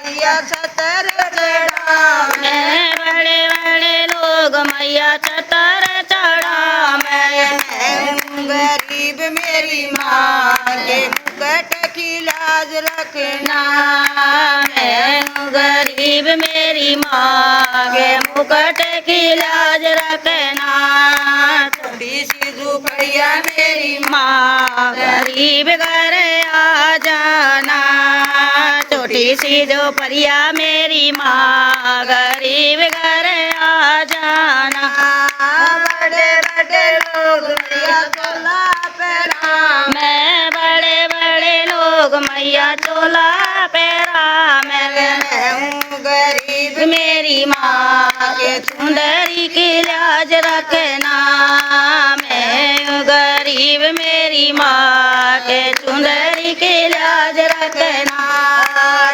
मैया छतर चढ़ावे, बड़े बड़े लोग मैया छतर चढ़ावे। मैं हूँ गरीब मेरी माँ के मुकुट की लाज रखना, मैं हूँ गरीब मेरी माँ के मुकुट की लाज रखना। छोटी सी झोपड़िया मेरी माँ गरीब घर आ जाना, छोटी सी झोपड़िया मेरी माँ गरीब घर आ जाना। बड़े बड़े लोग मैया चोला पहरा, मैं बड़े बड़े लोग मैया चोला पहरा। मैं हूँ गरीब मेरी माँ के चुंदरी की लाज रखना, मैं हूँ गरीब मेरी माँ के चुंदरी की लाज रखना।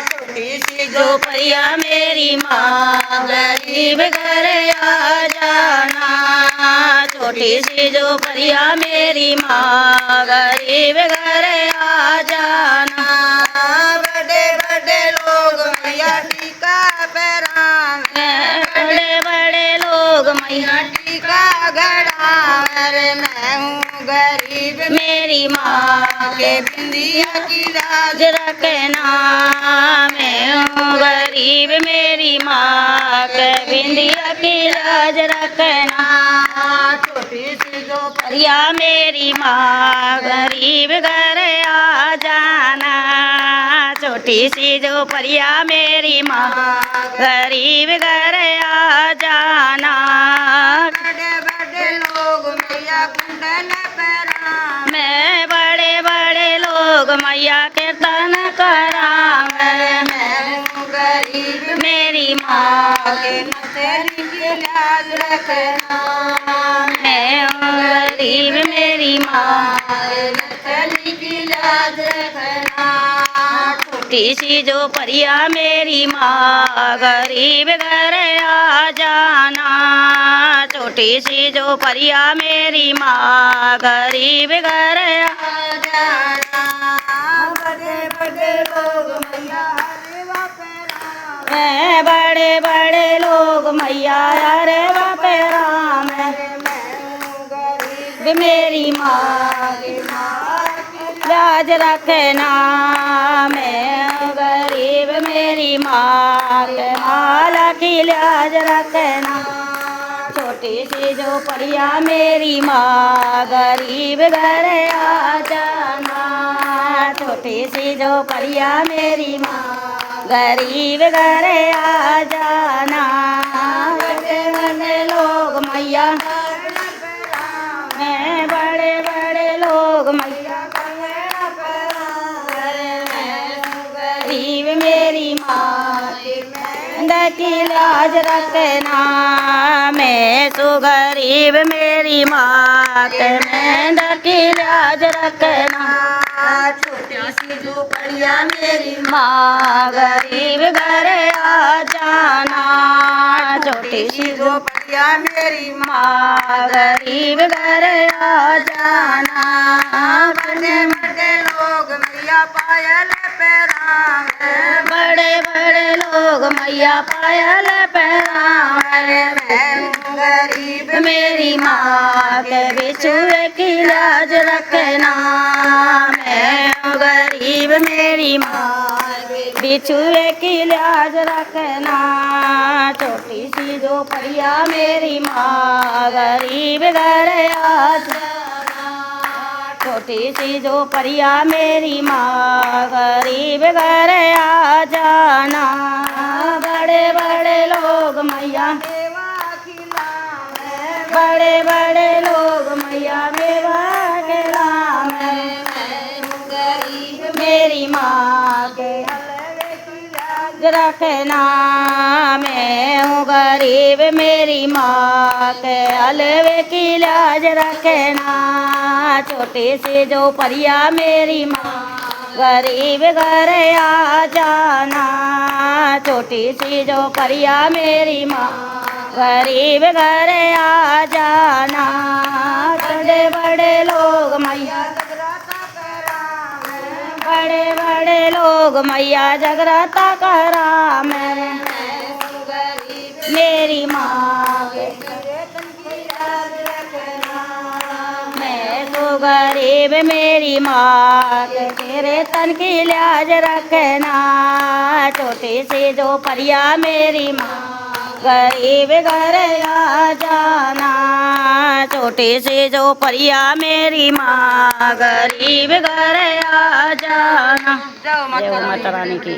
छोटी सी झोपड़िया मेरी माँ गरीब घर आ जाना, छोटी सी झोपड़िया मेरी माँ गरीब घर आ जाना। बड़े बड़े लोग मैया टीका पहरावे, बड़े बड़े लोग मैया टीका गढ़ावे, मैं हूँ गरीब मेरी माँ के बिंदिया की लाज रखना, मैं हूँ गरीब मेरी माँ के बिंदिया की लाज रखना। छोटी सी झोपड़िया मेरी माँ गरीब घर आ जाना, छोटी सी झोपड़िया मेरी माँ गरीब घर आ जाना। बड़े बड़े लोग मैया कुंडल पहरावे, मैं बड़े बड़े लोग मैया कीर्तन करावे, मैं हूँ गरीब मेरी माँ के नसेली की लाज रखना, मैं हूँ गरीब मेरी माँ नसेली की लाज रखना। छोटी सी झोपड़िया मेरी माँ गरीब घर आ जाना, छोटी सी झोपड़िया मेरी माँ गरीब घर आ जाना। बड़े बड़े लोग मैया हरवा पहरावे, मैं बड़े बड़े लोग मैया अरे बापे राम। मैं हूँ गरीब मेरी माँ की लाज रखना, मैं हूँ गरीब मेरी माँ के माला की लाज रखना। छोटी सी झोपड़िया मेरी माँ गरीब घर आ जाना, छोटी सी झोपड़िया मेरी माँ गरीब घर आ जाना। बड़े बड़े लोग मैया मैं बड़े बड़े लोग मैया गरीब मेरी माँ की लाज रखना, मैं सो गरीब मेरी माँ के मेंढ की लाज रखना। छोटी सी झोपड़िया मेरी माँ गरीब घर आ जाना, छोटी सी झोपड़िया मेरी माँ गरीब घर आ जाना। बड़े बड़े लोग मैया पायल पहरावे, बड़े बड़े लोग मैया पायल पहरावे, मैं हूँ गरीब मेरी माँ के बिछुए की लाज रखना, मैं हूँ गरीब मेरी माँ बिछुए की लाज रखना। छोटी सी झोपड़िया मेरी माँ गरीब घर आ जाना, छोटी सी झोपड़िया मेरी माँ गरीब घर आ जाना। बड़े बड़े लोग मैया सेवा खिलावे, बड़े बड़े लोग मैया मेवा खिलावे, मैं हूँ गरीब मेरी माँ के हलवे की लाज रखना, मैं हूँ गरीब मेरी माँ के हलवे की लाज रखना। छोटी सी झोपड़िया मेरी माँ गरीब घर आ जाना, छोटी सी झोपड़िया मेरी माँ गरीब घर आ जाना। बड़े बड़े लोग मैया जगराता करावे, बड़े बड़े लोग लोग मैया जगराता करा मेरे मेरी माँ के मैं तो गरीब मेरी माँ के तेरे तन की लाज रखना छोटी सी जो परिया मेरी माँ गरीब घर आ जाना छोटी सी जो परिया मेरी माँ गरीब घर आ जाना। जय हो माता रानी की।